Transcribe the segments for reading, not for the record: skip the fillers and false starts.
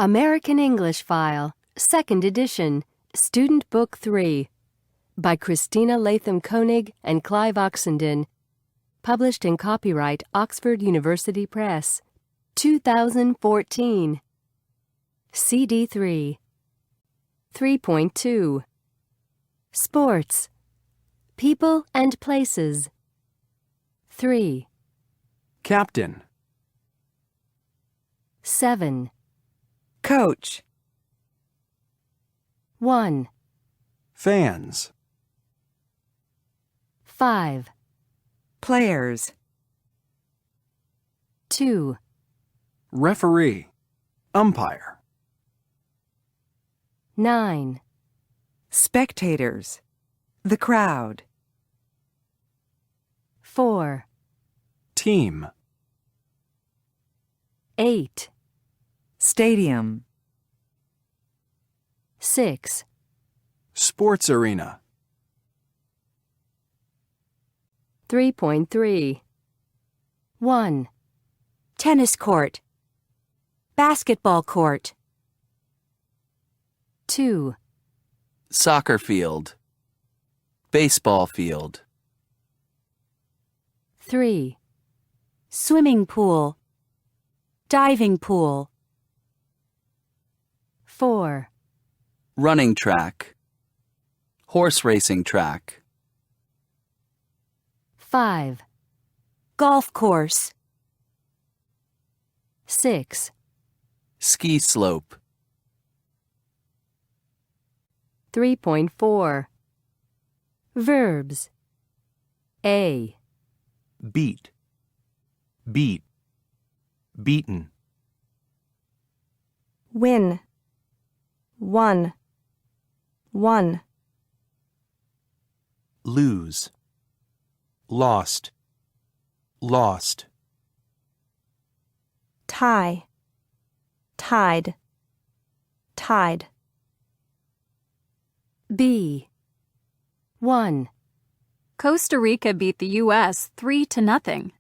American English File, 2nd edition, Student Book 3, by Christina Latham Koenig and Clive Oxenden, published in copyright Oxford University Press, 2014. CD 3. 3.2. Sports. People and places. 3. Captain. 7. Coach. 1. Fans. 5. Players. 2. Referee. Umpire. 9. Spectators. The crowd. 4. Team. 8. Stadium. 6. Sports arena. 3.3. 1. Tennis court. Basketball court. 2. Soccer field. Baseball field. 3. Swimming pool. Diving pool. 4. Running track. Horse racing track. 5. Golf course. 6. Ski slope. 3.4. Verbs. A. Beat. Beat. Beaten. Win. Won. Won. Lose. Lost. Lost. Tie. Tied. Tied. B. 1. Costa Rica beat the U.S. 3-0.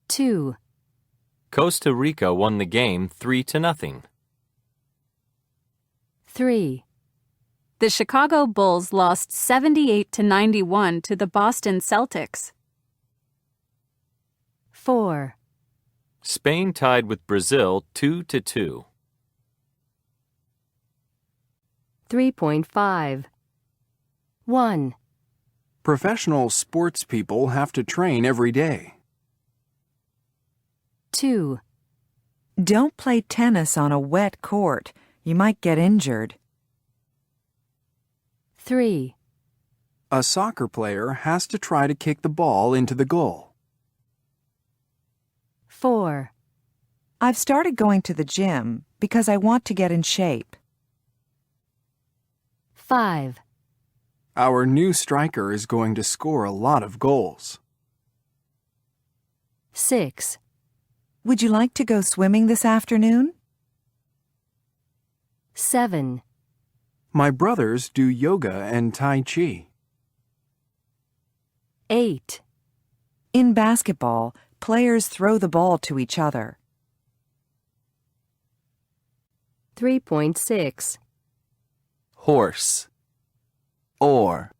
2. Costa Rica won the game 3-0. 3. The Chicago Bulls lost 78-91 to the Boston Celtics. 4. Spain tied with Brazil 2-2. 3.5. 1. Professional sports people have to train every day. 2. Don't play tennis on a wet court. You might get injured. 3. A soccer player has to try to kick the ball into the goal. 4. I've started going to the gym because I want to get in shape. 5. Our new striker is going to score a lot of goals. 6. Would you like to go swimming this afternoon? 7. My brothers do yoga and Tai Chi. 8. In basketball, players throw the ball to each other. 3.6. Horse. Oar.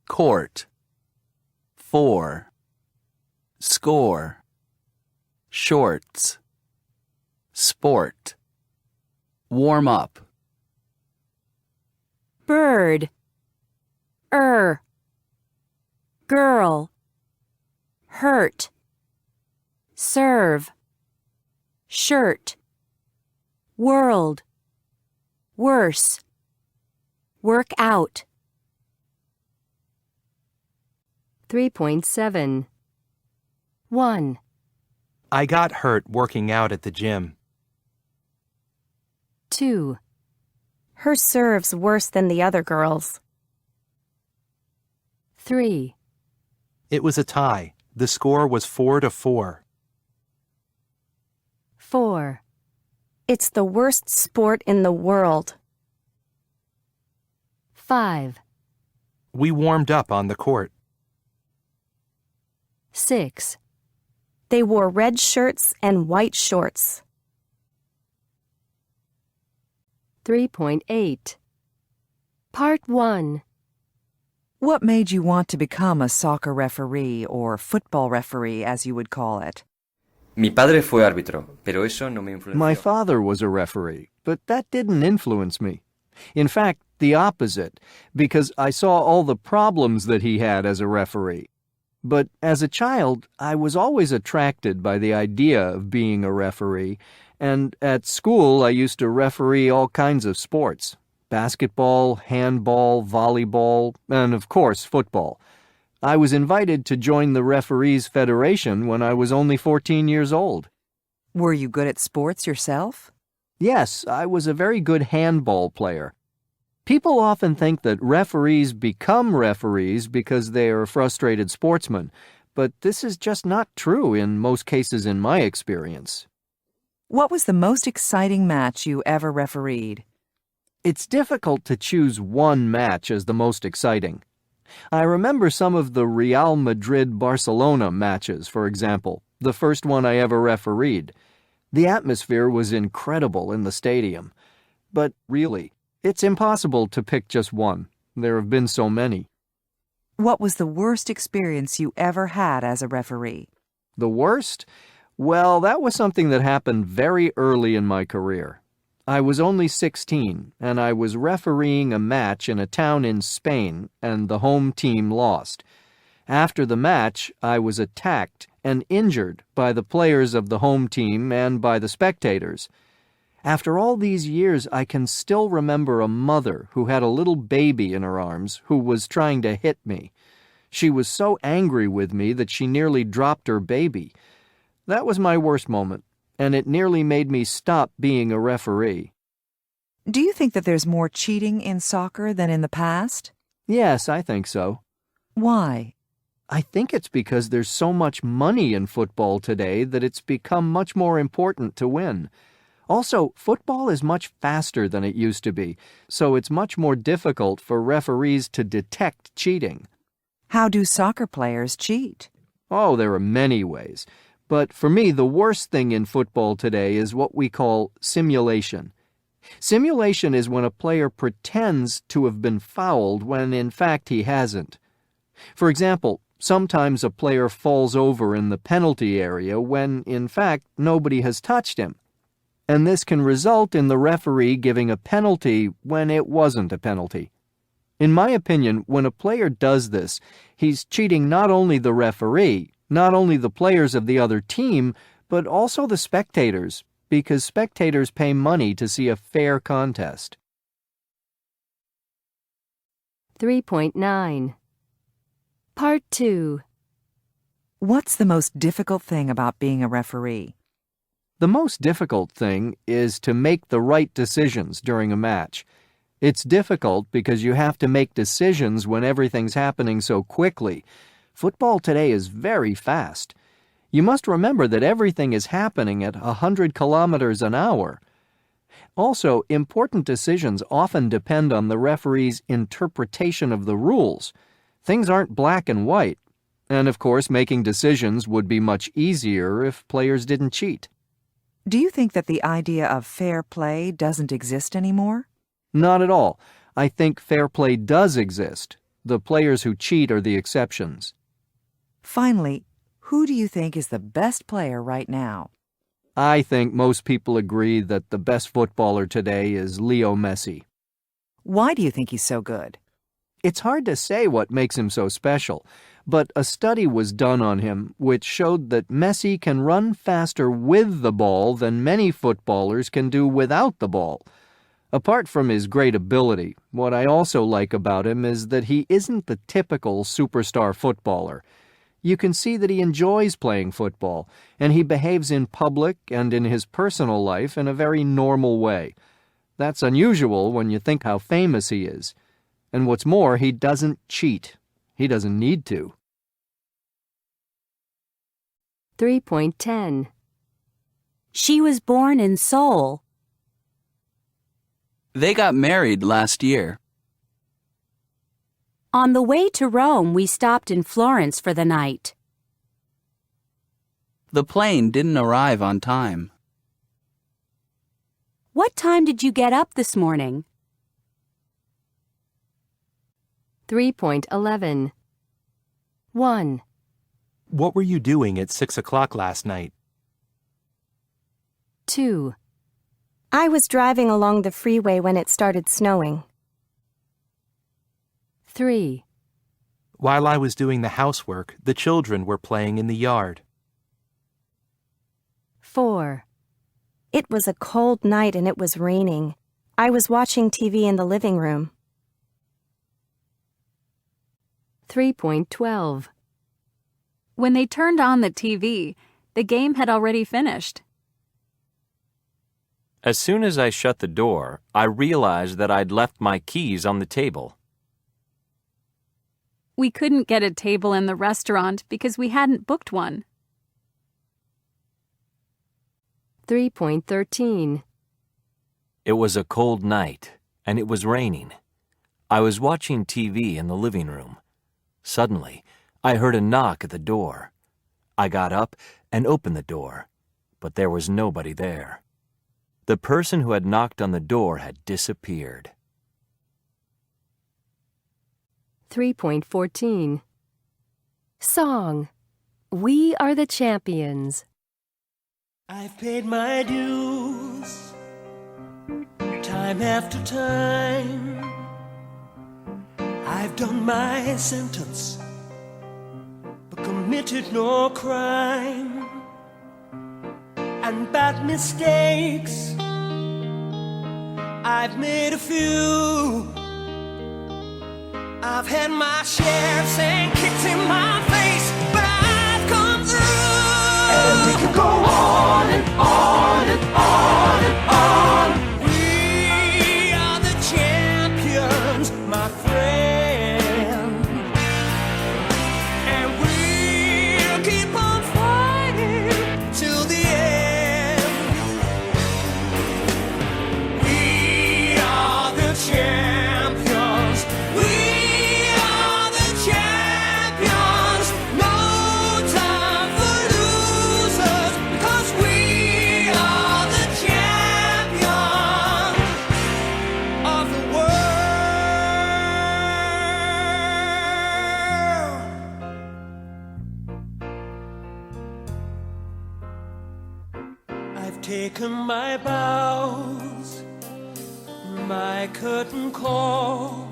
Court. For. Score. Shorts. Sport. Warm up. Bird. Girl. Hurt. Serve. Shirt. World. Worse. Work out. 3.7. 1. I got hurt working out at the gym. 2. Her serve's worse than the other girls. 3. It was a tie. The score was 4-4. 4. It's the worst sport in the world. 5. We warmed up on the court. 6. They wore red shirts and white shorts. 3.8. Part 1. What made you want to become a soccer referee, or football referee, as you would call it? Mi padre fue árbitro, pero eso no me influenció. My father was a referee, but that didn't influence me. In fact, the opposite, because I saw all the problems that he had as a referee. But as a child, I was always attracted by the idea of being a referee, and at school I used to referee all kinds of sports: basketball, handball, volleyball, and of course football. I was invited to join the Referees Federation when I was only 14 years old. Were you good at sports yourself? Yes, I was a very good handball player. People often think that referees become referees because they are frustrated sportsmen, but this is just not true in most cases in my experience. What was the most exciting match you ever refereed? It's difficult to choose one match as the most exciting. I remember some of the Real Madrid-Barcelona matches, for example, the first one I ever refereed. The atmosphere was incredible in the stadium. But really, it's impossible to pick just one. There have been so many. What was the worst experience you ever had as a referee? The worst? Well, that was something that happened very early in my career. I was only 16, and I was refereeing a match in a town in Spain, and the home team lost. After the match, I was attacked and injured by the players of the home team and by the spectators. After all these years, I can still remember a mother who had a little baby in her arms who was trying to hit me. She was so angry with me that she nearly dropped her baby. That was my worst moment, and it nearly made me stop being a referee. Do you think that there's more cheating in soccer than in the past? Yes, I think so. Why? I think it's because there's so much money in football today that it's become much more important to win. Also, football is much faster than it used to be, so it's much more difficult for referees to detect cheating. How do soccer players cheat? Oh, there are many ways. But for me, the worst thing in football today is what we call simulation. Simulation is when a player pretends to have been fouled when in fact he hasn't. For example, sometimes a player falls over in the penalty area when in fact nobody has touched him. And this can result in the referee giving a penalty when it wasn't a penalty. In my opinion, when a player does this, he's cheating not only the referee, not only the players of the other team, but also the spectators, because spectators pay money to see a fair contest. 3.9. Part 2. What's the most difficult thing about being a referee? The most difficult thing is to make the right decisions during a match. It's difficult because you have to make decisions when everything's happening so quickly. Football today is very fast. You must remember that everything is happening at 100 kilometers an hour. Also, important decisions often depend on the referee's interpretation of the rules. Things aren't black and white. And of course, making decisions would be much easier if players didn't cheat. Do you think that the idea of fair play doesn't exist anymore? Not at all. I think fair play does exist. The players who cheat are the exceptions. Finally, who do you think is the best player right now? I think most people agree that the best footballer today is Leo Messi. Why do you think he's so good? It's hard to say what makes him so special, but a study was done on him which showed that Messi can run faster with the ball than many footballers can do without the ball. Apart from his great ability, what I also like about him is that he isn't the typical superstar footballer. You can see that he enjoys playing football, and he behaves in public and in his personal life in a very normal way. That's unusual when you think how famous he is. And what's more, he doesn't cheat. He doesn't need to. 3.10. She was born in Seoul. They got married last year. On the way to Rome, we stopped in Florence for the night. The plane didn't arrive on time. What time did you get up this morning? 3.11. 1, What were you doing at 6 o'clock last night? 2, I was driving along the freeway when it started snowing. 3, While I was doing the housework, the children were playing in the yard. 4, It was a cold night and it was raining. I was watching TV in the living room. 3.12. When they turned on the TV, the game had already finished. As soon as I shut the door, I realized that I'd left my keys on the table. We couldn't get a table in the restaurant because we hadn't booked one. 3.13. It was a cold night, and it was raining. I was watching TV in the living room. Suddenly, I heard a knock at the door. I got up and opened the door, but there was nobody there. The person who had knocked on the door had disappeared. 3.14. Song. We are the champions. I've paid my dues, time after time. I've done my sentence, but committed no crime. And bad mistakes, I've made a few. I've had my share of sand kicks in my face, but I've come through. And we could go on and on and on and on. We are the champions, my friend. And we'll keep on fighting till the end. We are the champions. We are the champions. No time for losers, because we are the champions of the world. I've taken my bows, my curtain calls.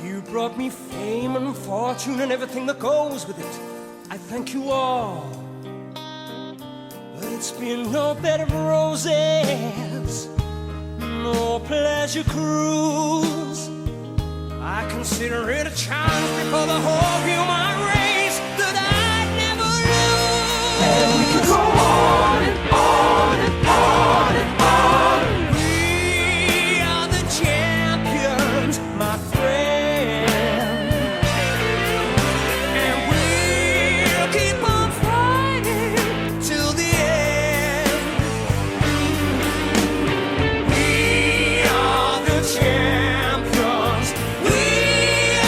You brought me fame and fortune and everything that goes with it. I thank you all. But it's been no bed of roses, no pleasure cruise. I consider it a challenge before the whole human race that I'd never lose. And we can go on and on and on and on. We are the champions, my friend. And we'll keep on fighting till the end. We are the champions. We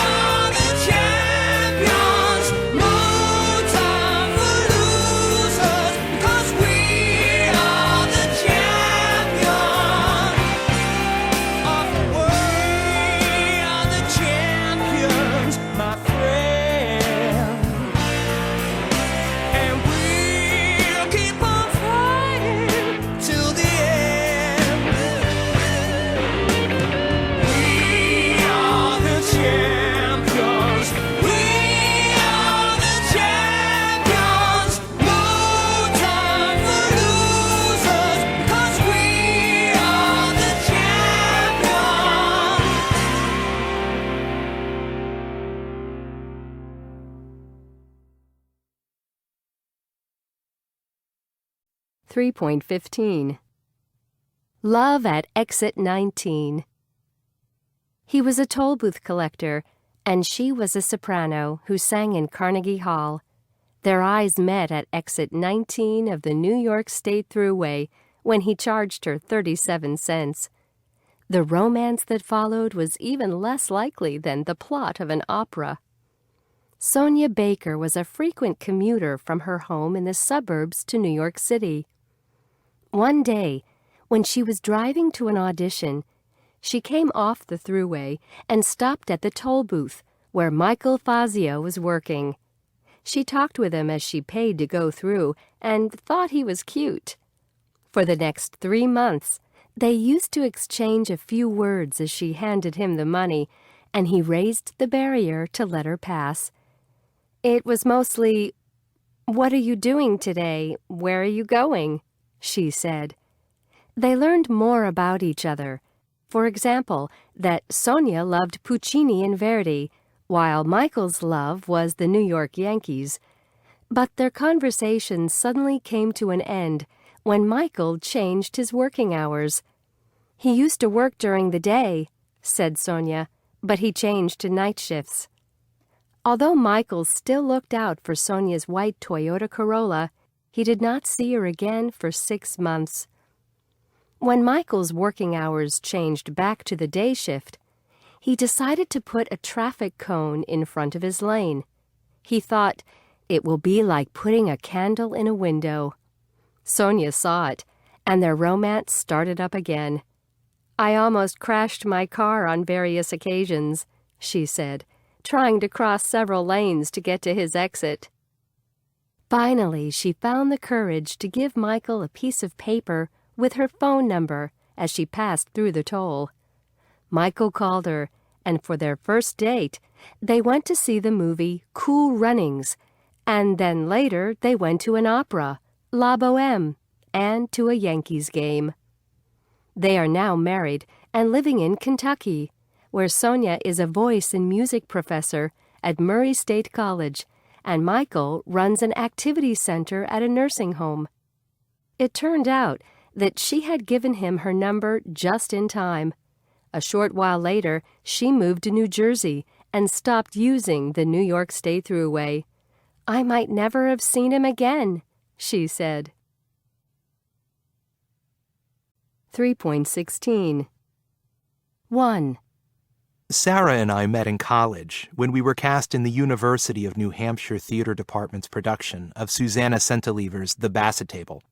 are the champions. No time for losers, because we are the champions of the world. We are the champions, my friend. And we'll keep on fighting till the end. We are the champions. We are the champions. No time for losers, because we are the champions. 3.15. Love at Exit 19. He was a toll booth collector, and she was a soprano who sang in Carnegie Hall. Their eyes met at Exit 19 of the New York State Thruway when he charged her 37 cents. The romance that followed was even less likely than the plot of an opera. Sonia Baker was a frequent commuter from her home in the suburbs to New York City. One day, When she was driving to an audition, she came off the thruway and stopped at the toll booth where Michael Fazio was working. She talked with him as she paid to go through and thought he was cute. For the next 3 months, they used to exchange a few words as she handed him the money, and he raised the barrier to let her pass. It was mostly, "What are you doing today? Where are you going?" she said. They learned more about each other. For example, that Sonia loved Puccini and Verdi, while Michael's love was the New York Yankees. But their conversation suddenly came to an end when Michael changed his working hours. "He used to work during the day," said Sonia, "but he changed to night shifts." Although Michael still looked out for Sonia's white Toyota Corolla, he did not see her again for 6 months. When Michael's working hours changed back to the day shift, he decided to put a traffic cone in front of his lane. He thought, "It will be like putting a candle in a window." Sonia saw it, and their romance started up again. "I almost crashed my car on various occasions," she said, trying to cross several lanes to get to his exit. Finally, she found the courage to give Michael a piece of paper with her phone number as she passed through the toll. Michael called her, and for their first date, they went to see the movie Cool Runnings, and then later they went to an opera, La Bohème, and to a Yankees game. They are now married and living in Kentucky, where Sonia is a voice and music professor at Murray State College, and Michael runs an activity center at a nursing home. It turned out that she had given him her number just in time. A short while later, she moved to New Jersey and stopped using the New York State Thruway. "I might never have seen him again," she said. 3.16 1. Sarah and I met in college when we were cast in the University of New Hampshire Theater Department's production of Susanna Centeliever's The Basset Table.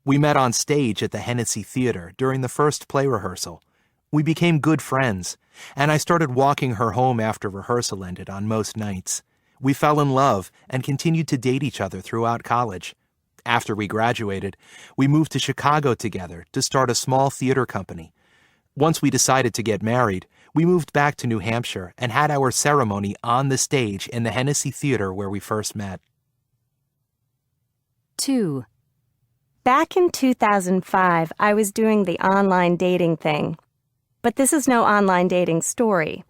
We met on stage at the Hennessy Theater during the first play rehearsal. We became good friends, and I started walking her home after rehearsal ended on most nights. We fell in love and continued to date each other throughout college. After we graduated, we moved to Chicago together to start a small theater company. Once we decided to get married, we moved back to New Hampshire and had our ceremony on the stage in the Hennessy Theater where we first met. 2. Back in 2005, I was doing the online dating thing. But this is no online dating story.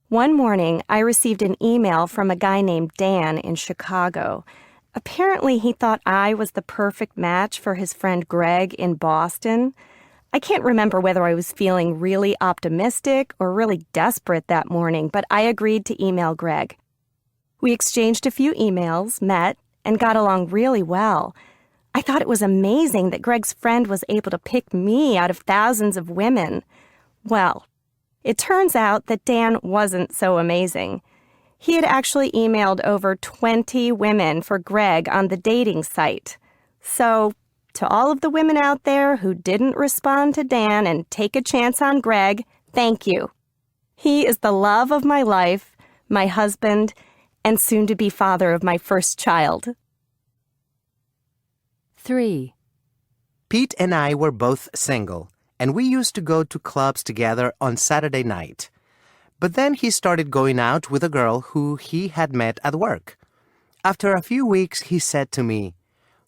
One morning, I received an email from a guy named Dan in Chicago. Apparently, he thought I was the perfect match for his friend Greg in Boston. I can't remember whether I was feeling really optimistic or really desperate that morning, but I agreed to email Greg. We exchanged a few emails, met, and got along really well. I thought it was amazing that Greg's friend was able to pick me out of thousands of women. Well, it turns out that Dan wasn't so amazing. He had actually emailed over 20 women for Greg on the dating site. So, to all of the women out there who didn't respond to Dan and take a chance on Greg, thank you. He is the love of my life, my husband, and soon-to-be father of my first child. 3. Pete and I were both single, and we used to go to clubs together on Saturday night. But then he started going out with a girl who he had met at work. After a few weeks, he said to me,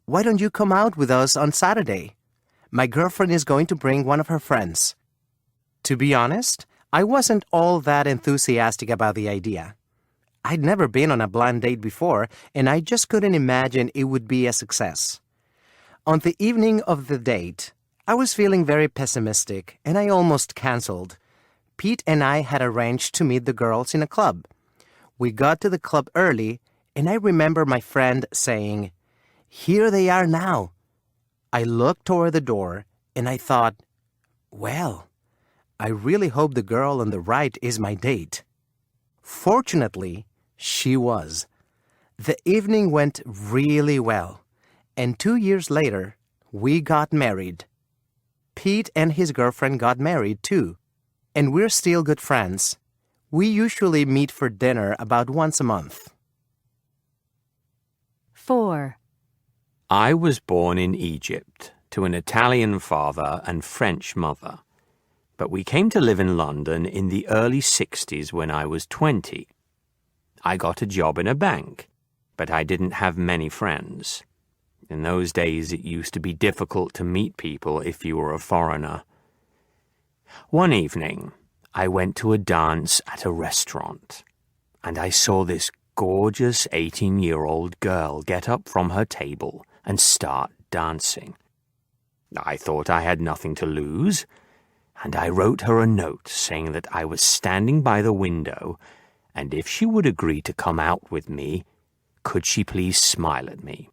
"Why don't you come out with us on Saturday? My girlfriend is going to bring one of her friends." To be honest, I wasn't all that enthusiastic about the idea. I'd never been on a blind date before, and I just couldn't imagine it would be a success. On the evening of the date, I was feeling very pessimistic, and I almost canceled. Pete and I had arranged to meet the girls in a club. We got to the club early, and I remember my friend saying, "Here they are now." I looked toward the door, and I thought, well, I really hope the girl on the right is my date. Fortunately, she was. The evening went really well, and 2 years later, we got married. Pete and his girlfriend got married too, and we're still good friends. We usually meet for dinner about once a month. 4. I was born in Egypt to an Italian father and French mother, but we came to live in London in the early 60s when I was 20. I got a job in a bank, but I didn't have many friends. In those days, it used to be difficult to meet people if you were a foreigner. One evening, I went to a dance at a restaurant, and I saw this gorgeous 18-year-old girl get up from her table and start dancing. I thought I had nothing to lose, and I wrote her a note saying that I was standing by the window, and if she would agree to come out with me, could she please smile at me?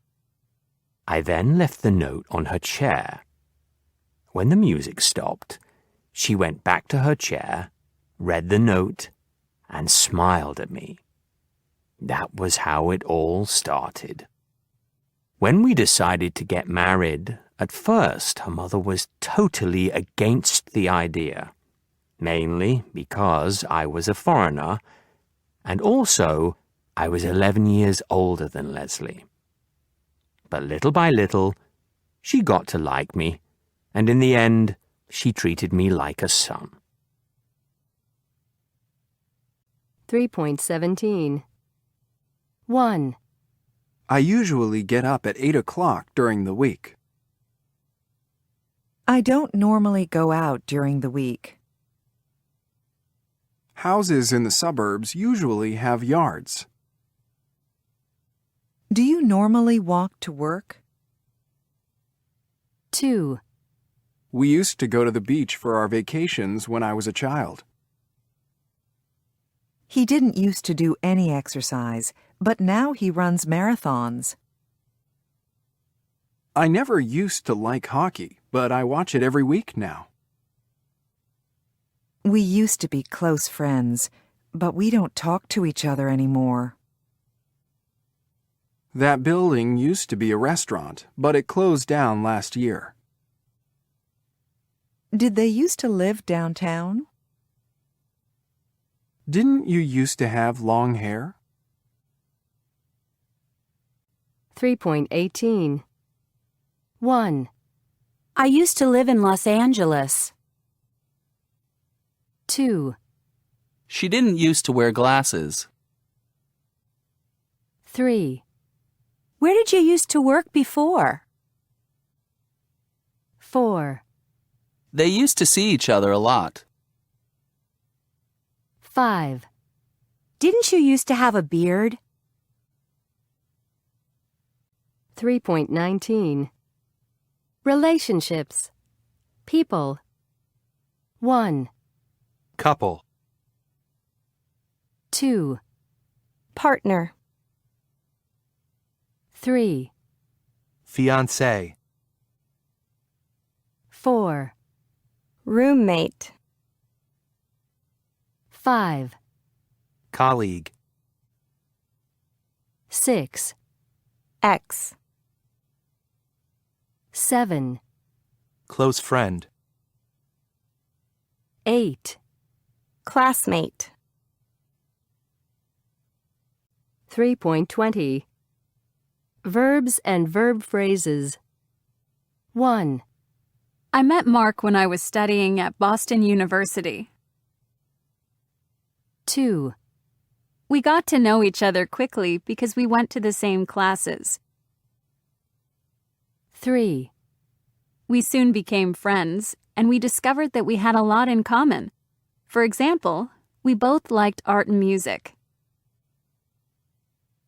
I then left the note on her chair. When the music stopped, she went back to her chair, read the note, and smiled at me. That was how it all started. When we decided to get married, at first her mother was totally against the idea, mainly because I was a foreigner, and also I was 11 years older than Leslie. But little by little, she got to like me, and in the end, she treated me like a son. 3.17. 1. I usually get up at 8 o'clock during the week. I don't normally go out during the week. Houses in the suburbs usually have yards. Do you normally walk to work? 2. We used to go to the beach for our vacations when I was a child. He didn't used to do any exercise, but now he runs marathons. I never used to like hockey, but I watch it every week now. We used to be close friends, but we don't talk to each other anymore. That building used to be a restaurant, but it closed down last year. Did they used to live downtown? Didn't you used to have long hair? 3.18. 1. I used to live in Los Angeles. 2. She didn't used to wear glasses. 3. Where did you used to work before? 4. They used to see each other a lot. 5. Didn't you used to have a beard? 3.19. Relationships. People. 1. Couple. 2. Partner. 3. Fiancé. 4. Roommate. 5. Colleague. 6. Ex. 7. Close friend. 8. Classmate. 3.20. Verbs and verb phrases. 1. I met Mark when I was studying at Boston University. 2. We got to know each other quickly because we went to the same classes. 3. We soon became friends, and we discovered that we had a lot in common. For example, we both liked art and music.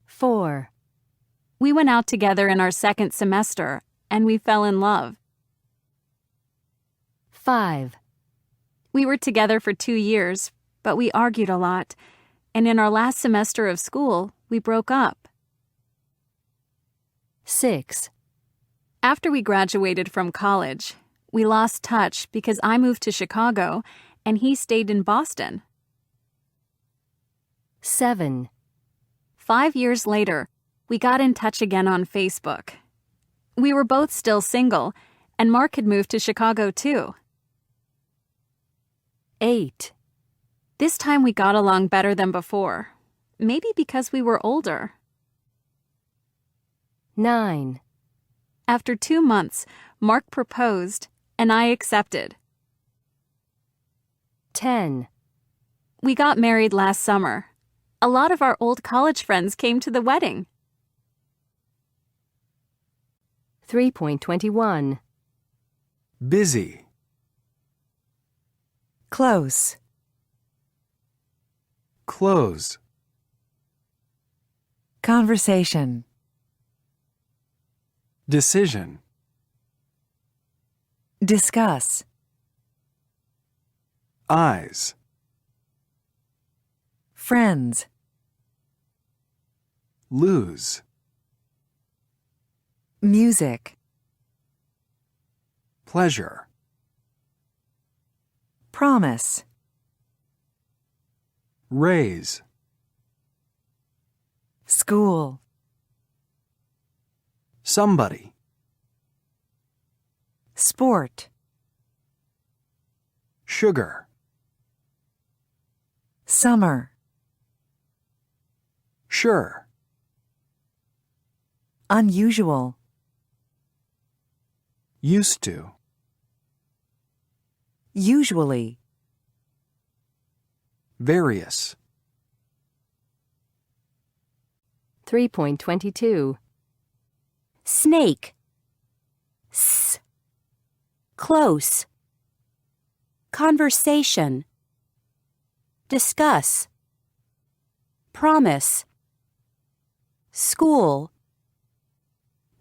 4. We went out together in our second semester, and we fell in love. 5. We were together for 2 years, but we argued a lot, and in our last semester of school, we broke up. 6. After we graduated from college, we lost touch because I moved to Chicago and he stayed in Boston. 7. 5 years later, we got in touch again on Facebook. We were both still single, And Mark had moved to Chicago too. 8, This time we got along better than before. Maybe because we were older. 9, After 2 months, Mark proposed, and I accepted. 10, We got married last summer. A lot of our old college friends came to the wedding. 3.21, Busy. Close. Close. Conversation. Decision. Discuss. Eyes. Friends. Lose. Music. Pleasure. Promise. Raise. School. Somebody. Sport. Sugar. Summer. Sure. Unusual. Used to. Usually. Various. 3.22, Snake. S. Close. Conversation. Discuss. Promise. School.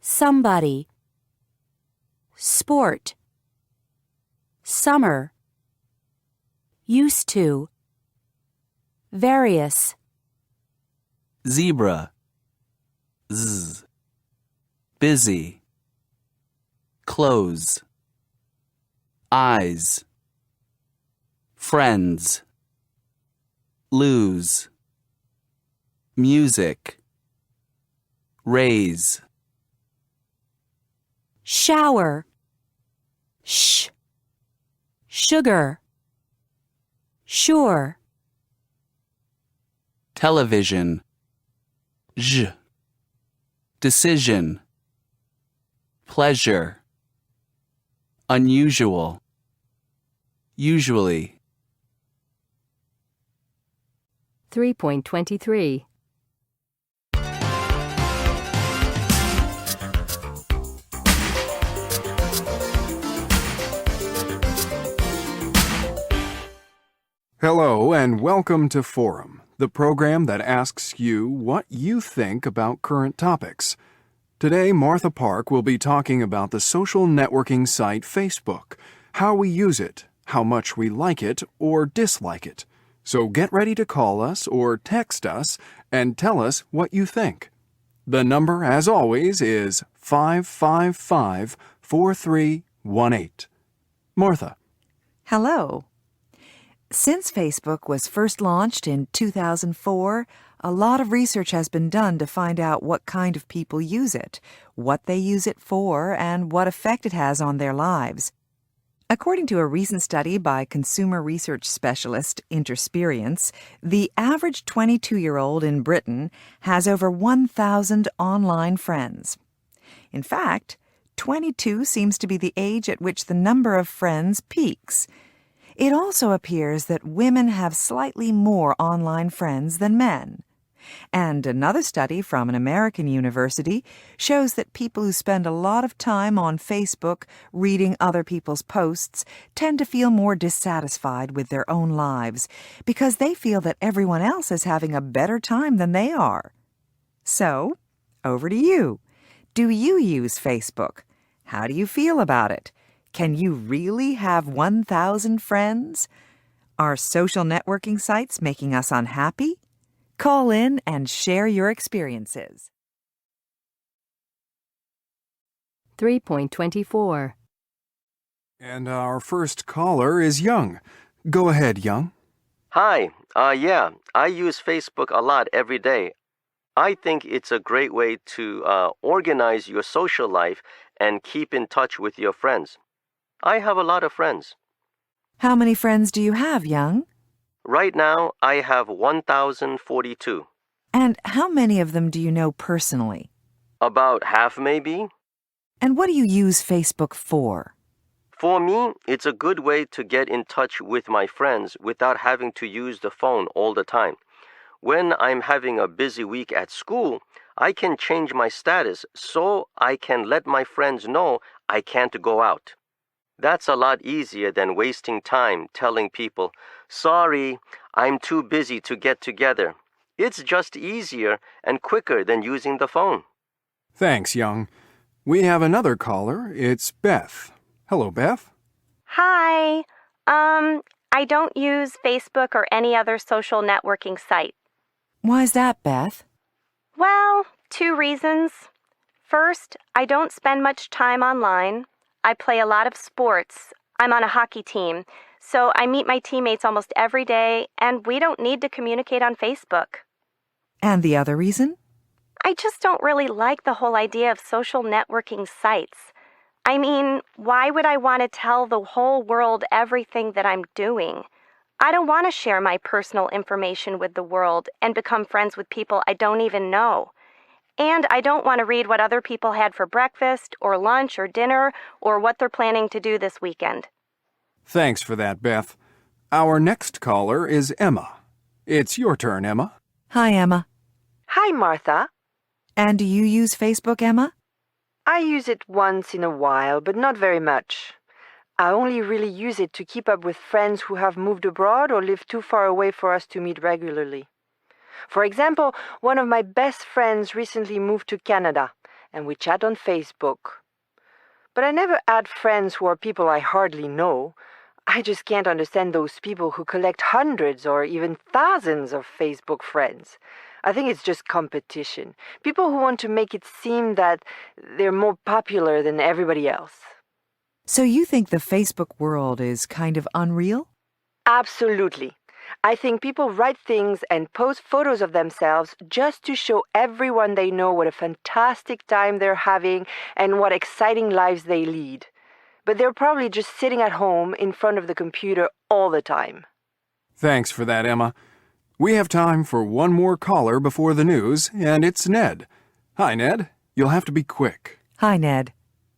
Somebody. Sport. Summer. Used to. Various. Zebra. Z. Busy. Close. Eyes. Friends. Lose. Music. Raise. Shower. Sh. Sugar. Sure. Television. Zh. Decision. Pleasure. Unusual. Usually. 3.23, Hello and welcome to Forum, the program that asks you what you think about current topics. Today, Martha Park will be talking about the social networking site Facebook, how we use it, how much we like it or dislike it. So get ready to call us or text us and tell us what you think. The number, as always, is 555-4318. Martha. Hello. Since Facebook was first launched in 2004, a lot of research has been done to find out what kind of people use it, what they use it for, and what effect it has on their lives. According to a recent study by consumer research specialist Intersperience, the average 22-year-old in Britain has over 1,000 online friends. In fact, 22 seems to be the age at which the number of friends peaks. It also appears that women have slightly more online friends than men. And another study from an American university shows that people who spend a lot of time on Facebook reading other people's posts tend to feel more dissatisfied with their own lives because they feel that everyone else is having a better time than they are. So, over to you. Do you use Facebook? How do you feel about it? Can you really have 1,000 friends? Are social networking sites making us unhappy? Call in and share your experiences. 3.24, And our first caller is Young. Go ahead, Young. Hi. Yeah, I use Facebook a lot every day. I think it's a great way to organize your social life and keep in touch with your friends. I have a lot of friends. How many friends do you have, Young? Right now, I have 1,042. And how many of them do you know personally? About half, maybe. And what do you use Facebook for? For me, it's a good way to get in touch with my friends without having to use the phone all the time. When I'm having a busy week at school, I can change my status so I can let my friends know I can't go out. That's a lot easier than wasting time telling people, "Sorry, I'm too busy to get together." It's just easier and quicker than using the phone. Thanks, Young. We have another caller. It's Beth. Hello, Beth. Hi. I don't use Facebook or any other social networking site. Why's that, Beth? Well, 2 reasons. First, I don't spend much time online. I play a lot of sports. I'm on a hockey team, so I meet my teammates almost every day, and we don't need to communicate on Facebook. And the other reason? I just don't really like the whole idea of social networking sites. I mean, why would I want to tell the whole world everything that I'm doing? I don't want to share my personal information with the world and become friends with people I don't even know. And I don't want to read what other people had for breakfast or lunch or dinner or what they're planning to do this weekend. Thanks for that, Beth. Our next caller is Emma. It's your turn, Emma. Hi, Emma. Hi, Martha. And do you use Facebook, Emma? I use it once in a while, but not very much. I only really use it to keep up with friends who have moved abroad or live too far away for us to meet regularly. For example, one of my best friends recently moved to Canada, and we chat on Facebook. But I never add friends who are people I hardly know. I just can't understand those people who collect hundreds or even thousands of Facebook friends. I think it's just competition. People who want to make it seem that they're more popular than everybody else. So you think the Facebook world is kind of unreal? Absolutely. I think people write things and post photos of themselves just to show everyone they know what a fantastic time they're having and what exciting lives they lead. But they're probably just sitting at home in front of the computer all the time. Thanks for that, Emma. We have time for one more caller before the news, and it's Ned. Hi, Ned. You'll have to be quick. Hi, Ned.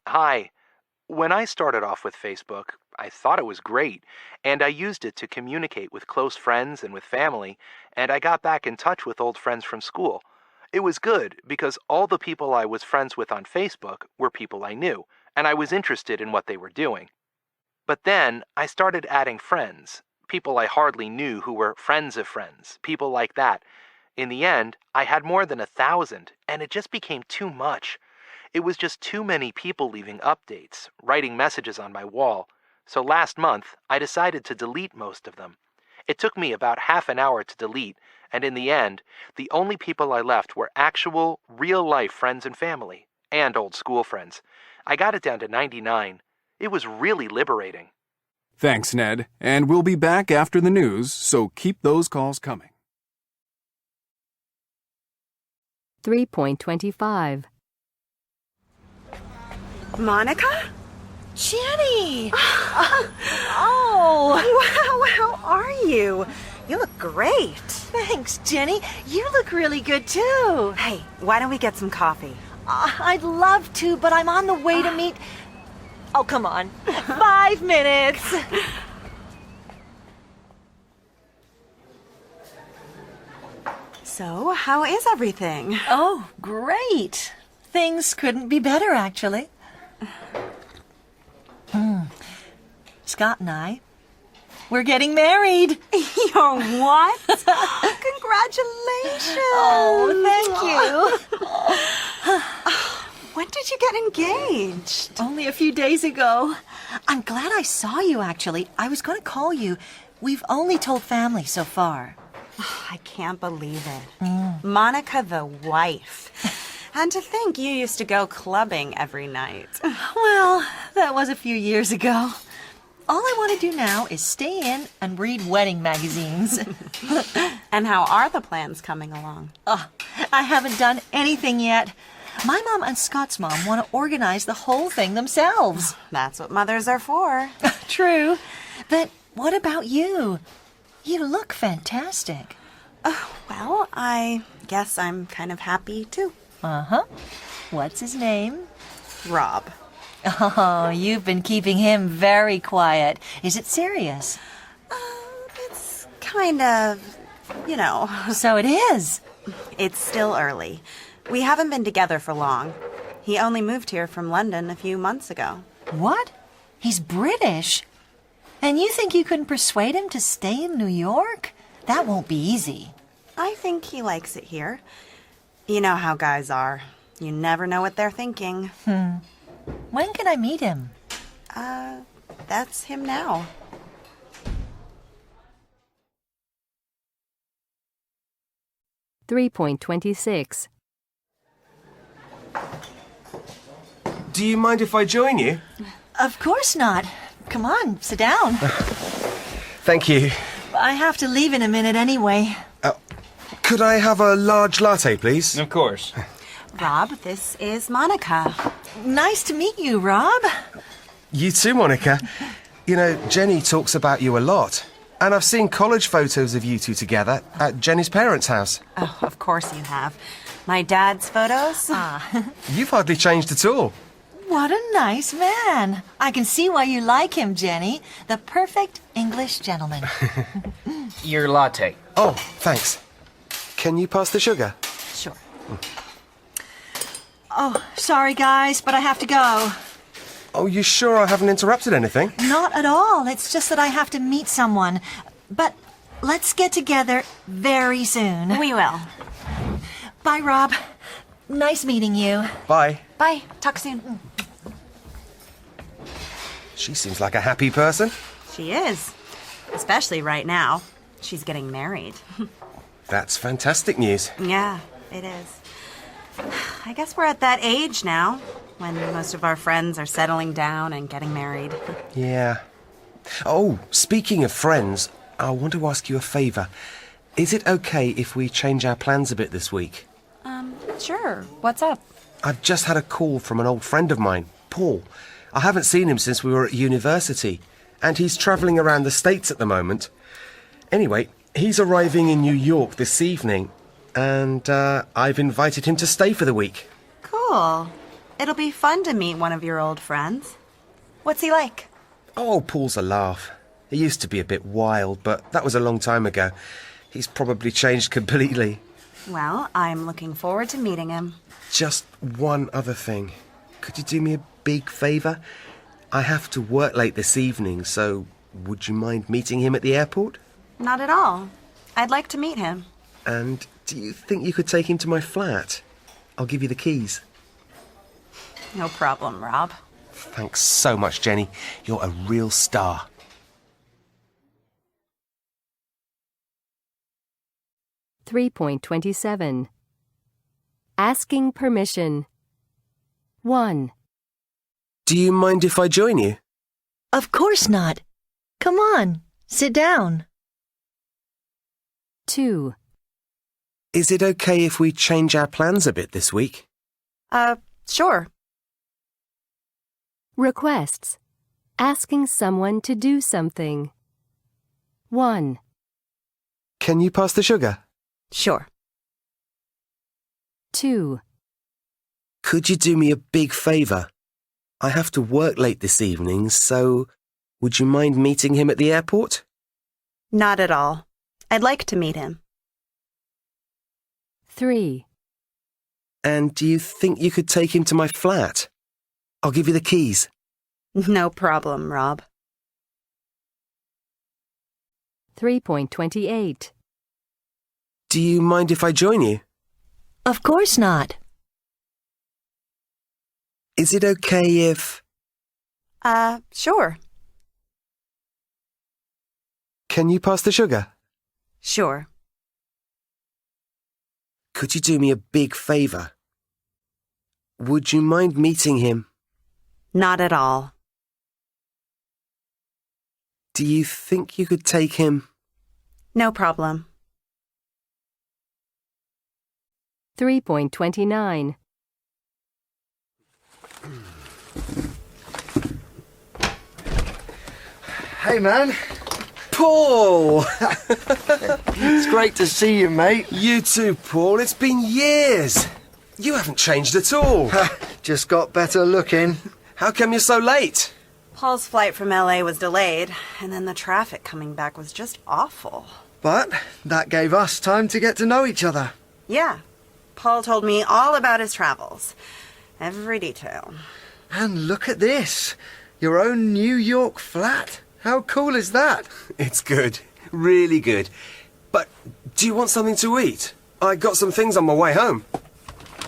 Hi. When I started off with Facebook, I thought it was great, and I used it to communicate with close friends and with family, and I got back in touch with old friends from school. It was good because all the people I was friends with on Facebook were people I knew, and I was interested in what they were doing. But then I started adding friends, people I hardly knew who were friends of friends, people like that. In the end, I had more than 1,000, and it just became too much. It was just too many people leaving updates, writing messages on my wall. So last month, I decided to delete most of them. It took me about half an hour to delete, and in the end, the only people I left were actual, real-life friends and family, and old school friends. I got it down to 99. It was really liberating. Thanks, Ned. And we'll be back after the news, so keep those calls coming. 3.25. Monica? Jenny! Oh! Wow, how are you? You look great. Thanks, Jenny. You look really good, too. Hey, why don't we get some coffee? I'd love to, but I'm on the way to meet... Oh, come on. 5 minutes. So, how is everything? Oh, great. Things couldn't be better, actually. Scott and I, we're getting married. You're what? Congratulations. Oh, thank you. When did you get engaged? Only a few days ago. I'm glad I saw you, actually. I was going to call you. We've only told family so far. I can't believe it. Monica the wife. And to think you used to go clubbing every night. Well, that was a few years ago. All I want to do now is stay in and read wedding magazines. And how are the plans coming along? Oh, I haven't done anything yet. My mom and Scott's mom want to organize the whole thing themselves. That's what mothers are for. True. But what about you? You look fantastic. Well, I guess I'm kind of happy too. Uh-huh. What's his name? Rob. Oh, you've been keeping him very quiet. Is it serious? It's kind of, you know. So it is. It's still early. We haven't been together for long. He only moved here from London a few months ago. What? He's British? And you think you couldn't persuade him to stay in New York? That won't be easy. I think he likes it here. You know how guys are. You never know what they're thinking. When can I meet him? That's him now. (3.26) Do you mind if I join you? Of course not. Come on, sit down. Thank you. I have to leave in a minute anyway. Could I have a large latte, please? Of course. Rob, this is Monica. Nice to meet you, Rob. You too, Monica. You know, Jenny talks about you a lot. And I've seen college photos of you two together at Jenny's parents' house. Oh, of course you have. My dad's photos? You've hardly changed at all. What a nice man. I can see why you like him, Jenny. The perfect English gentleman. Your latte. Oh, thanks. Can you pass the sugar? Sure. Oh, sorry, guys, but I have to go. Oh, you sure I haven't interrupted anything? Not at all. It's just that I have to meet someone. But let's get together very soon. We will. Bye, Rob. Nice meeting you. Bye. Bye. Talk soon. She seems like a happy person. She is. Especially right now. She's getting married. That's fantastic news. Yeah, it is. I guess we're at that age now, when most of our friends are settling down and getting married. Yeah. Oh, speaking of friends, I want to ask you a favour. Is it okay if we change our plans a bit this week? Sure. What's up? I've just had a call from an old friend of mine, Paul. I haven't seen him since we were at university, and he's travelling around the States at the moment. Anyway, he's arriving in New York this evening, and I've invited him to stay for the week. Cool. It'll be fun to meet one of your old friends. What's he like? Oh, Paul's a laugh. He used to be a bit wild, but that was a long time ago. He's probably changed completely. Well, I'm looking forward to meeting him. Just one other thing. Could you do me a big favour? I have to work late this evening, so would you mind meeting him at the airport? Not at all. I'd like to meet him. And do you think you could take him to my flat? I'll give you the keys. No problem, Rob. Thanks so much, Jenny. You're a real star. (3.27) Asking permission. 1. Do you mind if I join you? Of course not. Come on, sit down. 2. Is it okay if we change our plans a bit this week? Sure. Requests. Asking someone to do something. 1. Can you pass the sugar? Sure. 2. Could you do me a big favour? I have to work late this evening, so would you mind meeting him at the airport? Not at all. I'd like to meet him. 3. And do you think you could take him to my flat? I'll give you the keys. No problem, Rob. 3.28 Do you mind if I join you? Of course not. Is it okay if... Sure. Can you pass the sugar? Sure. Could you do me a big favour? Would you mind meeting him? Not at all. Do you think you could take him? No problem. 3.29 Hey, man. Paul! It's great to see you, mate. You too, Paul. It's been years. You haven't changed at all. Just got better looking. How come you're so late? Paul's flight from LA was delayed, and then the traffic coming back was just awful. But that gave us time to get to know each other. Yeah. Paul told me all about his travels. Every detail. And look at this. Your own New York flat. How cool is that? It's good. Really good. But do you want something to eat? I got some things on my way home.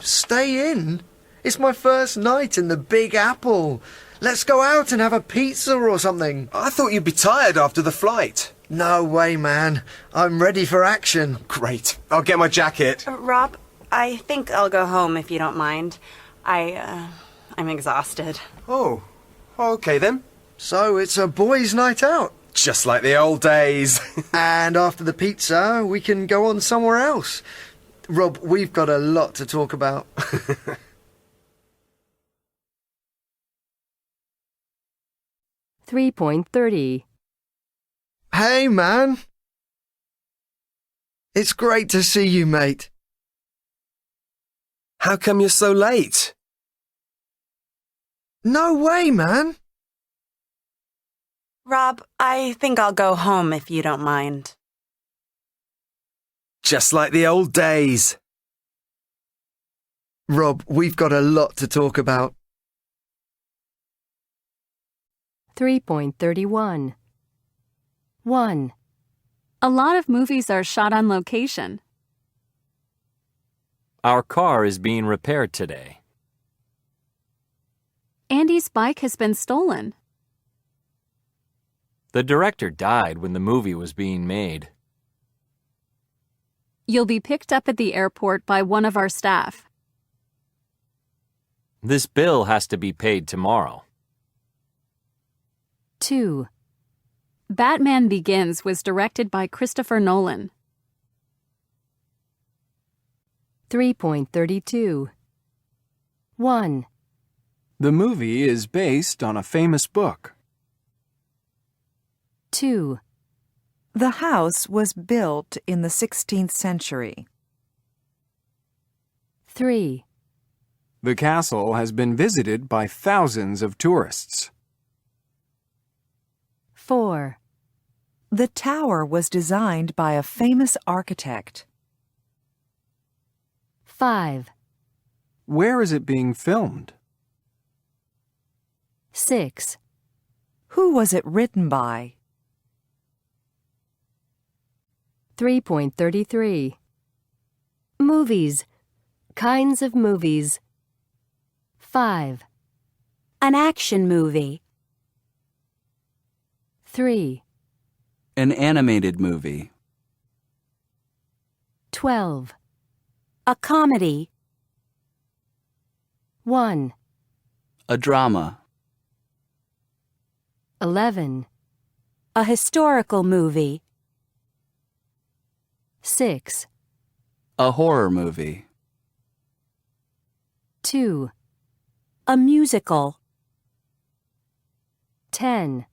Stay in. It's my first night in the Big Apple. Let's go out and have a pizza or something. I thought you'd be tired after the flight. No way, man. I'm ready for action. Great. I'll get my jacket. Rob, I think I'll go home if you don't mind. I'm exhausted. Oh, okay then. So it's a boys' night out. Just like the old days. And after the pizza, we can go on somewhere else. Rob, we've got a lot to talk about. 3.30. Hey, man. It's great to see you, mate. How come you're so late? No way, man. Rob, I think I'll go home if you don't mind. Just like the old days. Rob, we've got a lot to talk about. 3.31. 1. A lot of movies are shot on location. Our car is being repaired today. Andy's bike has been stolen. The director died when the movie was being made. You'll be picked up at the airport by one of our staff. This bill has to be paid tomorrow. 2. Batman Begins was directed by Christopher Nolan. 3.32. 1. The movie is based on a famous book. 2. The house was built in the 16th century. 3. The castle has been visited by thousands of tourists. 4. The tower was designed by a famous architect. 5. Where is it being filmed? 6. Who was it written by? 3.33. Movies. Kinds of movies. 5. An action movie. 3. An animated movie. 12. A comedy. 1. A drama. 11. A historical movie. 6. A horror movie. 2. A musical. 10.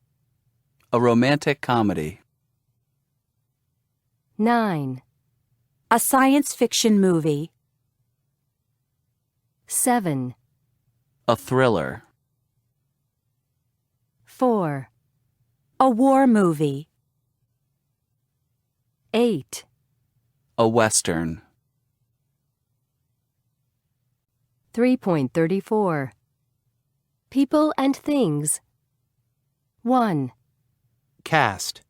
A romantic comedy. 9. A science fiction movie. 7. A thriller. 4. A war movie. 8. A western. 3.34. People and things. 1. Cast.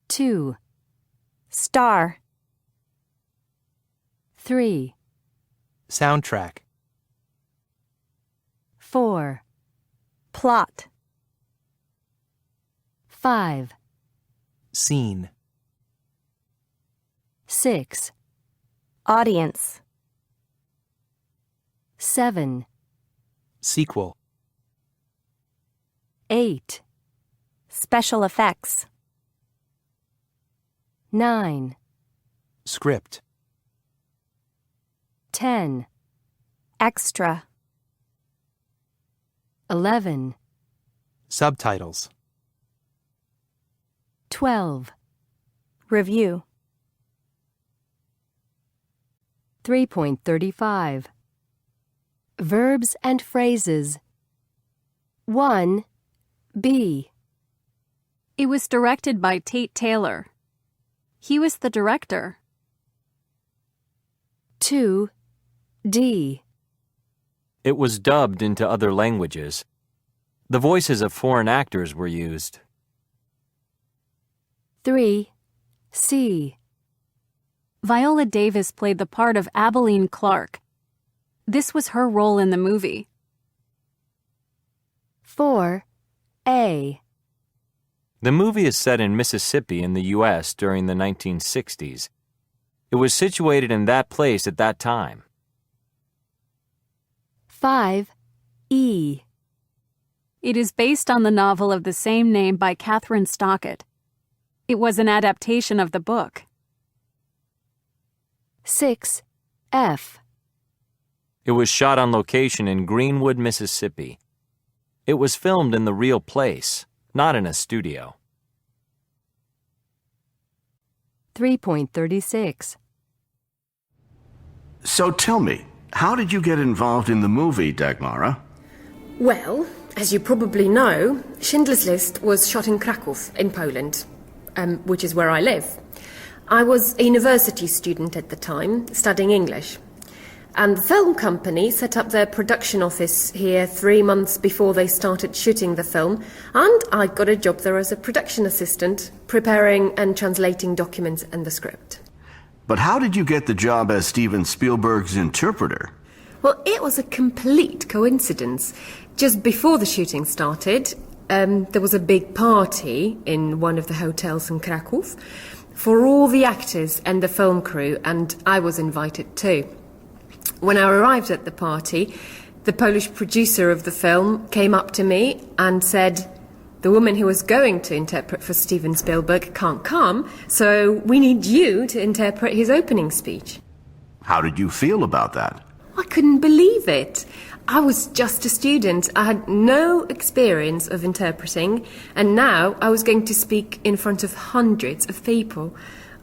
2. Star. 3. Soundtrack. 4. Plot. 5. Scene. 6. Audience. 7. Sequel. 8. Special effects. 9. Script. 10. Extra. 11. Subtitles. 12. Review. 3.35. Verbs and phrases. 1. B. It was directed by Tate Taylor. He was the director. 2. D. It was dubbed into other languages. The voices of foreign actors were used. 3. C. Viola Davis played the part of Abilene Clark. This was her role in the movie. 4. A. The movie is set in Mississippi in the U.S. during the 1960s. It was situated in that place at that time. 5. E. It is based on the novel of the same name by Catherine Stockett. It was an adaptation of the book. 6. F. It was shot on location in Greenwood, Mississippi. It was filmed in the real place, not in a studio. 3.36. So tell me, how did you get involved in the movie, Dagmara? Well, as you probably know, Schindler's List was shot in Krakow, in Poland, which is where I live. I was a university student at the time, studying English. And the film company set up their production office here 3 months before they started shooting the film, and I got a job there as a production assistant, preparing and translating documents and the script. But how did you get the job as Steven Spielberg's interpreter? Well, it was a complete coincidence. Just before the shooting started, there was a big party in one of the hotels in Krakow for all the actors and the film crew, and I was invited too. When I arrived at the party, the Polish producer of the film came up to me and said, "The woman who was going to interpret for Steven Spielberg can't come, so we need you to interpret his opening speech." How did you feel about that? I couldn't believe it. I was just a student. I had no experience of interpreting, and now I was going to speak in front of hundreds of people.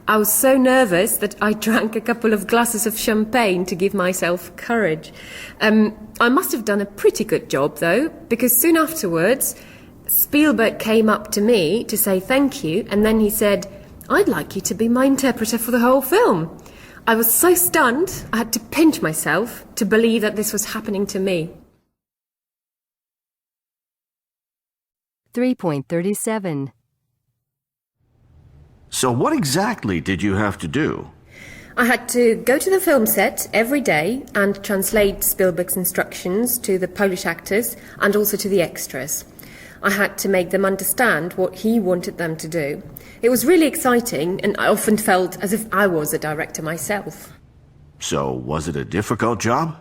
I was so nervous that I drank a couple of glasses of champagne to give myself courage. I must have done a pretty good job, though, because soon afterwards, Spielberg came up to me to say thank you, and then he said, "I'd like you to be my interpreter for the whole film." I was so stunned, I had to pinch myself to believe that this was happening to me. 3.37. So what exactly did you have to do? I had to go to the film set every day and translate Spielberg's instructions to the Polish actors and also to the extras. I had to make them understand what he wanted them to do. It was really exciting, and I often felt as if I was a director myself. So, was it a difficult job?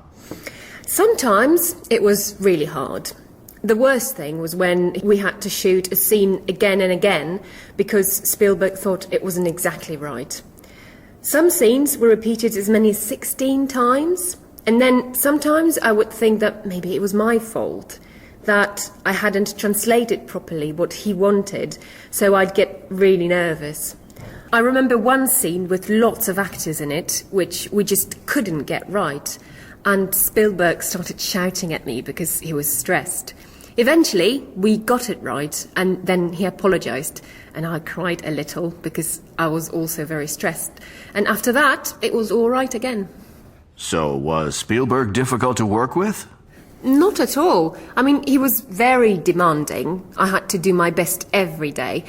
Sometimes it was really hard. The worst thing was when we had to shoot a scene again and again because Spielberg thought it wasn't exactly right. Some scenes were repeated as many as 16 times, and then sometimes I would think that maybe it was my fault, that I hadn't translated properly what he wanted, so I'd get really nervous. I remember one scene with lots of actors in it, which we just couldn't get right, and Spielberg started shouting at me because he was stressed. Eventually, we got it right, and then he apologized, and I cried a little because I was also very stressed. And after that, it was all right again. So, was Spielberg difficult to work with? Not at all. I mean, he was very demanding. I had to do my best every day.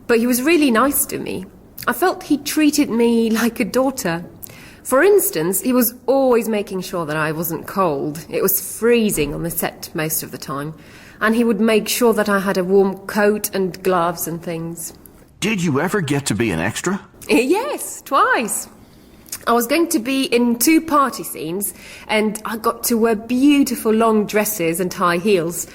But he was really nice to me. I felt he treated me like a daughter. For instance, he was always making sure that I wasn't cold. It was freezing on the set most of the time. And he would make sure that I had a warm coat and gloves and things. Did you ever get to be an extra? Yes, twice. I was going to be in 2 party scenes, and I got to wear beautiful long dresses and high heels.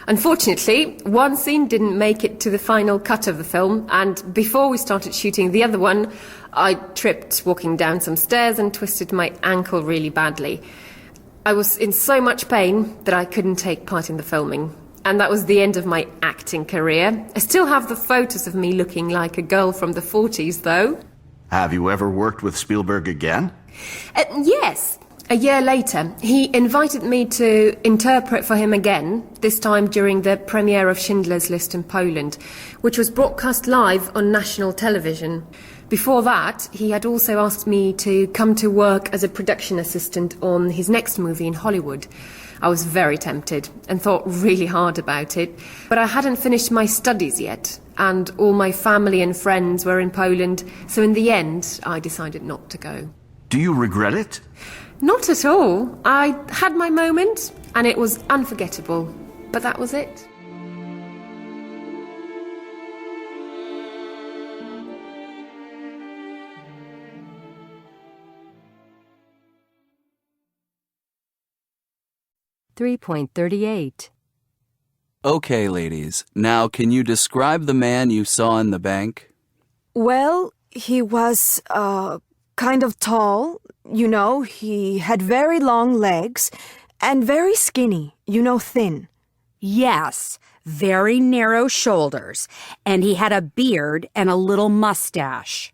Unfortunately, one scene didn't make it to the final cut of the film, and before we started shooting the other one, I tripped walking down some stairs and twisted my ankle really badly. I was in so much pain that I couldn't take part in the filming. And that was the end of my acting career. I still have the photos of me looking like a girl from the 40s, though. Have you ever worked with Spielberg again? Yes. A year later, he invited me to interpret for him again, this time during the premiere of Schindler's List in Poland, which was broadcast live on national television. Before that, he had also asked me to come to work as a production assistant on his next movie in Hollywood. I was very tempted and thought really hard about it, but I hadn't finished my studies yet, and all my family and friends were in Poland, so in the end, I decided not to go. Do you regret it? Not at all. I had my moment, and it was unforgettable, but that was it. $3.38. Okay, ladies. Now, can you describe the man you saw in the bank? Well, he was, kind of tall. You know, he had very long legs and very skinny, thin. Yes, very narrow shoulders, and he had a beard and a little mustache.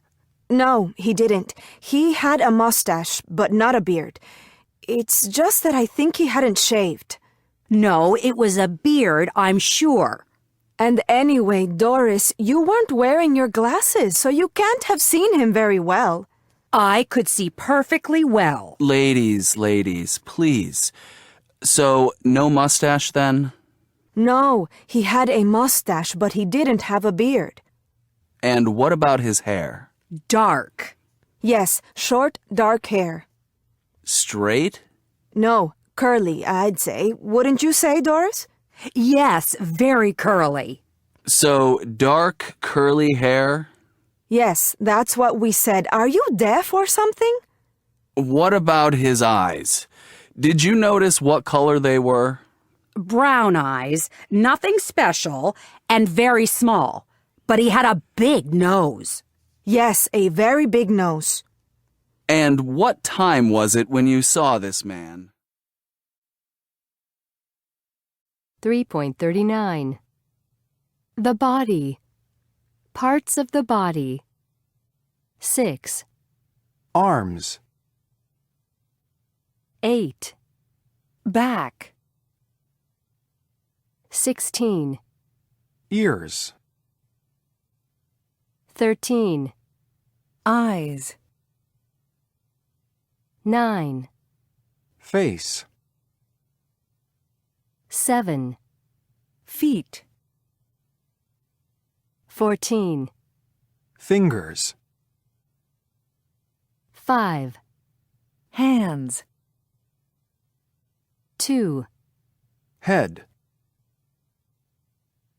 No, he didn't. He had a mustache, but not a beard. It's just that I think he hadn't shaved. No, it was a beard, I'm sure. And anyway, Doris, you weren't wearing your glasses, so you can't have seen him very well. I could see perfectly well. Ladies, please. So, no mustache then? No, he had a mustache, but he didn't have a beard. And what about his hair? Dark. Yes, short, dark hair. Straight? No, curly, I'd say. Wouldn't you say, Doris? Yes, very curly. So, dark, curly hair? Yes, that's what we said. Are you deaf or something? What about his eyes? Did you notice what color they were? Brown eyes, nothing special, and very small. But he had a big nose. Yes, a very big nose. And what time was it when you saw this man? 3.39. The body. Parts of the body. 6. Arms. 8. Back. 16. Ears. 13. Eyes. 9. Face. 7. Feet. 14. Fingers. 5. Hands. 2. Head.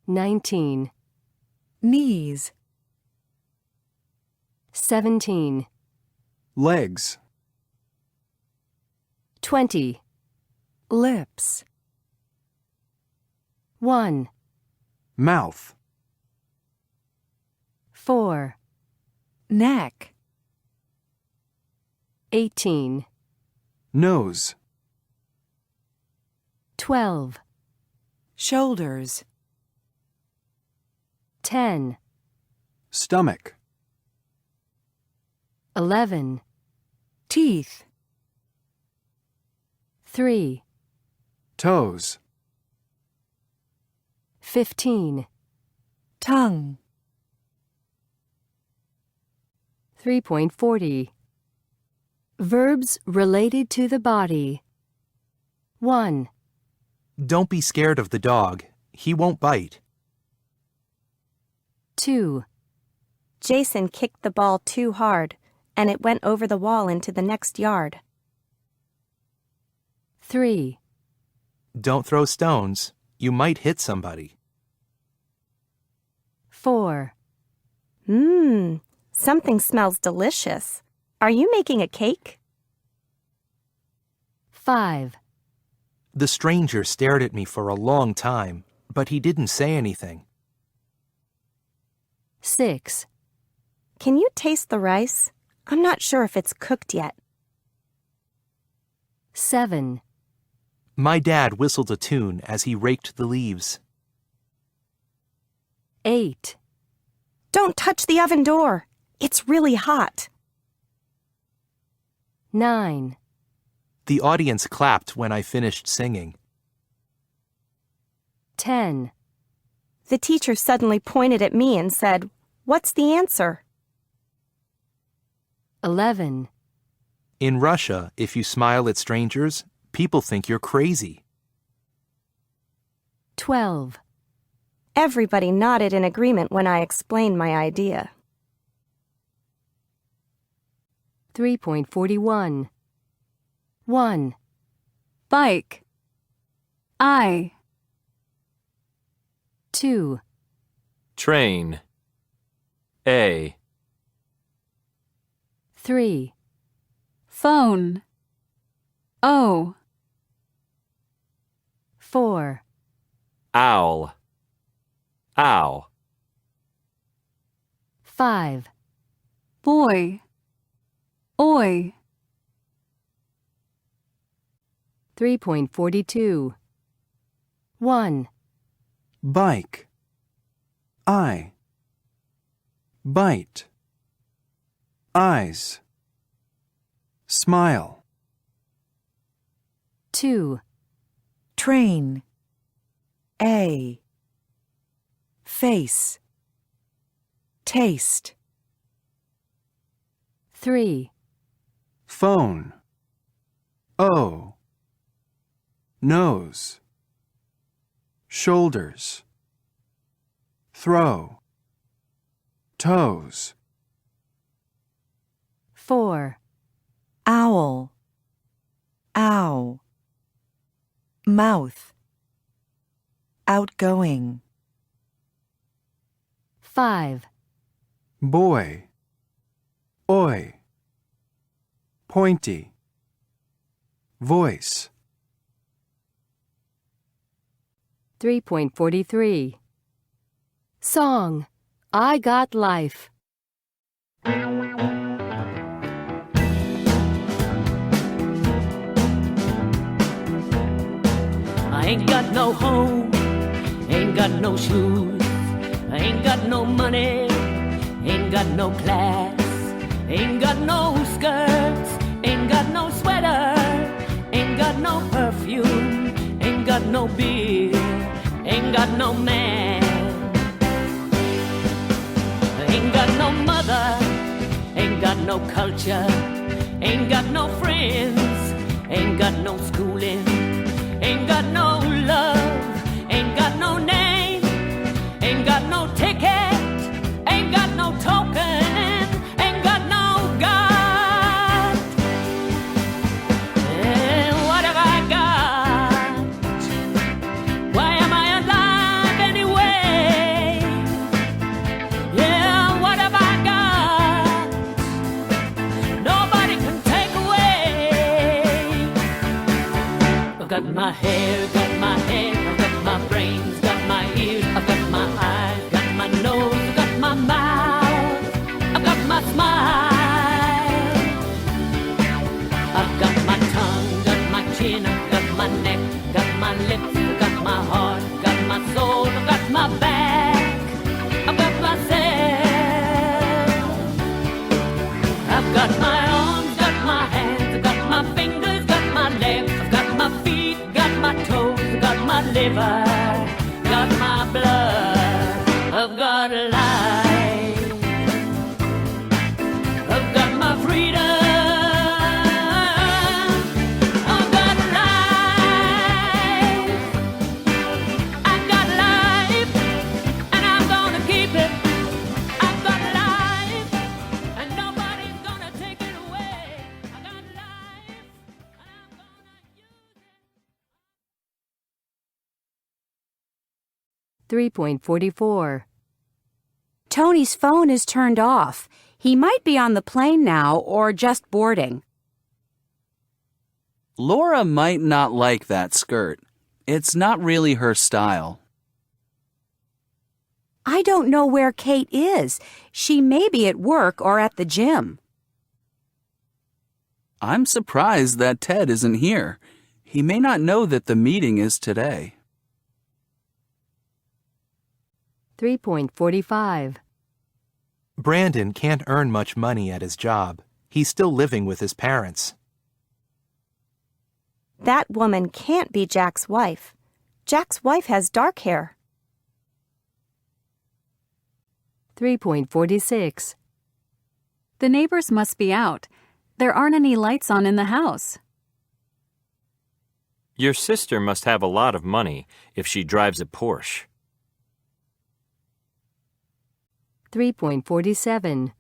19. Knees. 17. Legs. 20. Lips. 1. Mouth. 4. Neck. 18. Nose. 12. Shoulders. 10. Stomach. 11. Teeth. 3. Toes. 15. Tongue. 3.40. Verbs related to the body. 1. Don't be scared of the dog. He won't bite. 2. Jason kicked the ball too hard, and it went over the wall into the next yard. 3. Don't throw stones. You might hit somebody. 4. Something smells delicious. Are you making a cake? 5. The stranger stared at me for a long time, but he didn't say anything. 6. Can you taste the rice? I'm not sure if it's cooked yet. 7. My dad whistled a tune as he raked the leaves. 8. Don't touch the oven door. It's really hot. 9. The audience clapped when I finished singing. 10. The teacher suddenly pointed at me and said, "What's the answer?" 11. In Russia, if you smile at strangers, people think you're crazy. 12. Everybody nodded in agreement when I explained my idea. 3.41. 1. Bike. I. 2. Train. A. 3. Phone. O. 4. Owl. Ow. 5. Boy. Oi. 3.42. 1. Bike. I. Bite. Eyes. Smile. 2. Train. A. Face. Taste. 3. Phone. O. Nose. Shoulders. Throw. Toes. 4. Owl. Ow. Mouth. Outgoing. 5. Boy. Oi. Pointy. Voice. 3.43. Song. I Got Life. I ain't got no home, ain't got no shoes, I ain't got no money, ain't got no class, ain't got no skirts, ain't got no sweater, ain't got no perfume, ain't got no beer, ain't got no man. Ain't got no mother, ain't got no culture, ain't got no friends, ain't got no schooling, ain't got no love, ain't got no name, ain't got no ticket, ain't got no token, ain't got no God. And what have I got? Why am I alive anyway? Yeah, what have I got? Nobody can take away. I've got my hair, got my head, I've got my brains, got my ears, I've got my eyes, got my nose, I've got my mouth, I've got my smile. I've got my tongue, got my chin, I've got my neck, got my lips, I've got my heart, got my soul, I've got my back, I've got myself. I've got my arms, got my hands, I've got my fingers, got my legs, I've got my feet, got my toes, I've got my liver, got my blood, I've got a life, I've got my freedom, I've got life, I've got life, and I'm gonna keep it. I've got life, and nobody's gonna take it away. I got life. 3.44. Tony's phone is turned off. He might be on the plane now or just boarding. Laura might not like that skirt. It's not really her style. I don't know where Kate is. She may be at work or at the gym. I'm surprised that Ted isn't here. He may not know that the meeting is today. 3.45. Brandon can't earn much money at his job. He's still living with his parents. That woman can't be Jack's wife. Jack's wife has dark hair. 3.46. The neighbors must be out. There aren't any lights on in the house. Your sister must have a lot of money if she drives a Porsche. 3.47.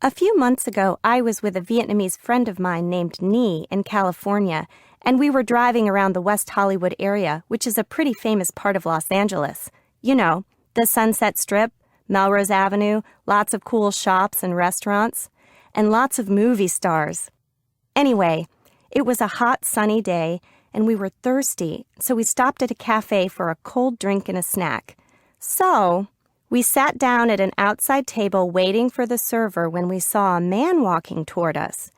A few months ago, I was with a Vietnamese friend of mine named Nhi in California, and we were driving around the West Hollywood area, which is a pretty famous part of Los Angeles. You know, the Sunset Strip, Melrose Avenue, lots of cool shops and restaurants, and lots of movie stars. Anyway, it was a hot, sunny day, and we were thirsty, so we stopped at a cafe for a cold drink and a snack. So we sat down at an outside table waiting for the server when we saw a man walking toward us.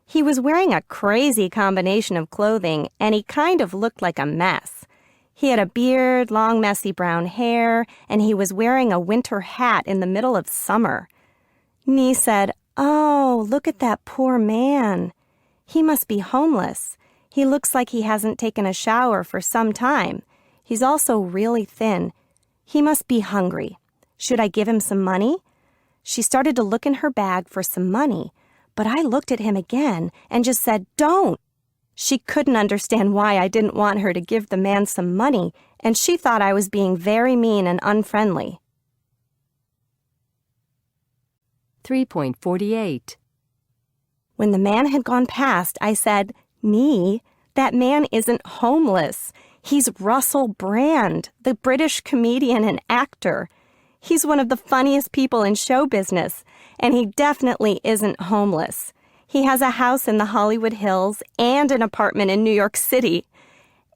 He was wearing a crazy combination of clothing, and he kind of looked like a mess. He had a beard, long messy brown hair, and he was wearing a winter hat in the middle of summer. Nhi said, "Oh, look at that poor man. He must be homeless. He looks like he hasn't taken a shower for some time. He's also really thin. He must be hungry. Should I give him some money?" She started to look in her bag for some money, but I looked at him again and just said, "Don't." She couldn't understand why I didn't want her to give the man some money, and she thought I was being very mean and unfriendly. 3.48. When the man had gone past, I said, "Nhi, that man isn't homeless. He's Russell Brand, the British comedian and actor. He's one of the funniest people in show business, and he definitely isn't homeless. He has a house in the Hollywood Hills and an apartment in New York City.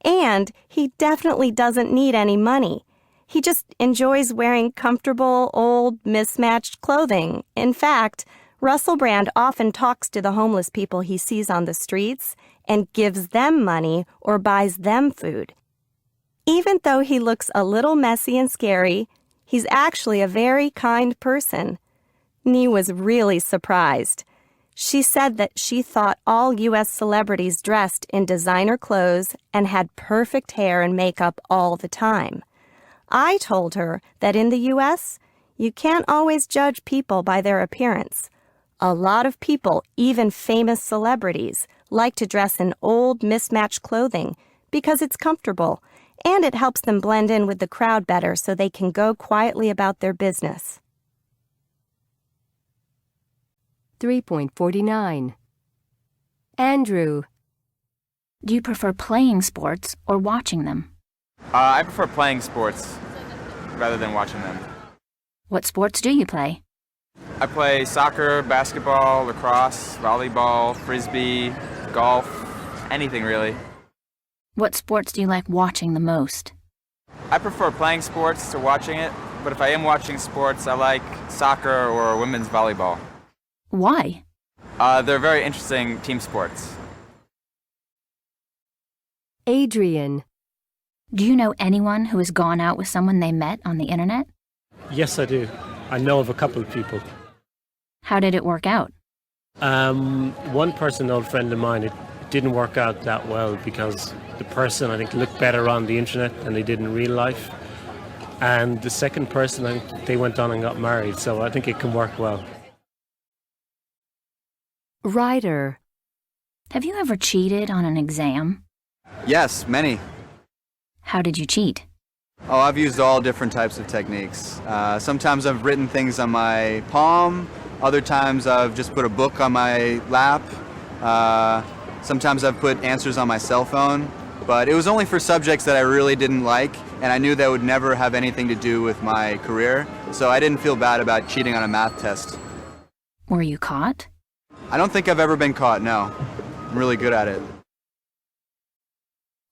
And he definitely doesn't need any money. He just enjoys wearing comfortable, old, mismatched clothing. In fact, Russell Brand often talks to the homeless people he sees on the streets and gives them money or buys them food. Even though he looks a little messy and scary, he's actually a very kind person." Nhi was really surprised. She said that she thought all U.S. celebrities dressed in designer clothes and had perfect hair and makeup all the time. I told her that in the U.S., you can't always judge people by their appearance. A lot of people, even famous celebrities, like to dress in old, mismatched clothing because it's comfortable and it helps them blend in with the crowd better so they can go quietly about their business. 3.49. Andrew. Do you prefer playing sports or watching them? I prefer playing sports rather than watching them. What sports do you play? I play soccer, basketball, lacrosse, volleyball, frisbee, golf, anything really. What sports do you like watching the most? I prefer playing sports to watching it, but if I am watching sports, I like soccer or women's volleyball. Why? They're very interesting team sports. Adrian. Do you know anyone who has gone out with someone they met on the internet? Yes, I do. I know of a couple of people. How did it work out? One person, an old friend of mine, it didn't work out that well because the person, I think, looked better on the internet than they did in real life. And the second person, I think they went on and got married, so I think it can work well. Ryder. Have you ever cheated on an exam? Yes, many. How did you cheat? Oh, I've used all different types of techniques. Sometimes I've written things on my palm. Other times I've just put a book on my lap. Sometimes I've put answers on my cell phone. But it was only for subjects that I really didn't like, and I knew that would never have anything to do with my career. So I didn't feel bad about cheating on a math test. Were you caught? I don't think I've ever been caught, no. I'm really good at it.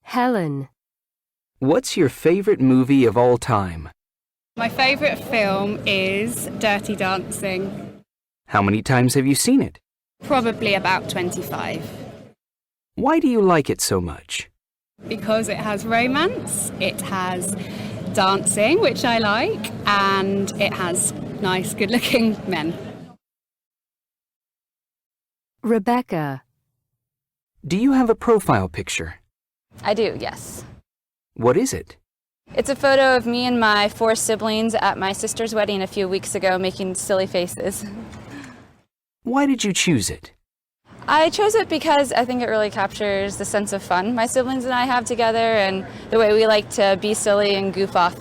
Helen. What's your favorite movie of all time? My favorite film is Dirty Dancing. How many times have you seen it? Probably about 25. Why do you like it so much? Because it has romance, it has dancing, which I like, and it has nice, good-looking men. Rebecca. Do you have a profile picture? I do, yes. What is it? It's a photo of me and my 4 siblings at my sister's wedding a few weeks ago making silly faces. Why did you choose it? I chose it because I think it really captures the sense of fun my siblings and I have together and the way we like to be silly and goof off.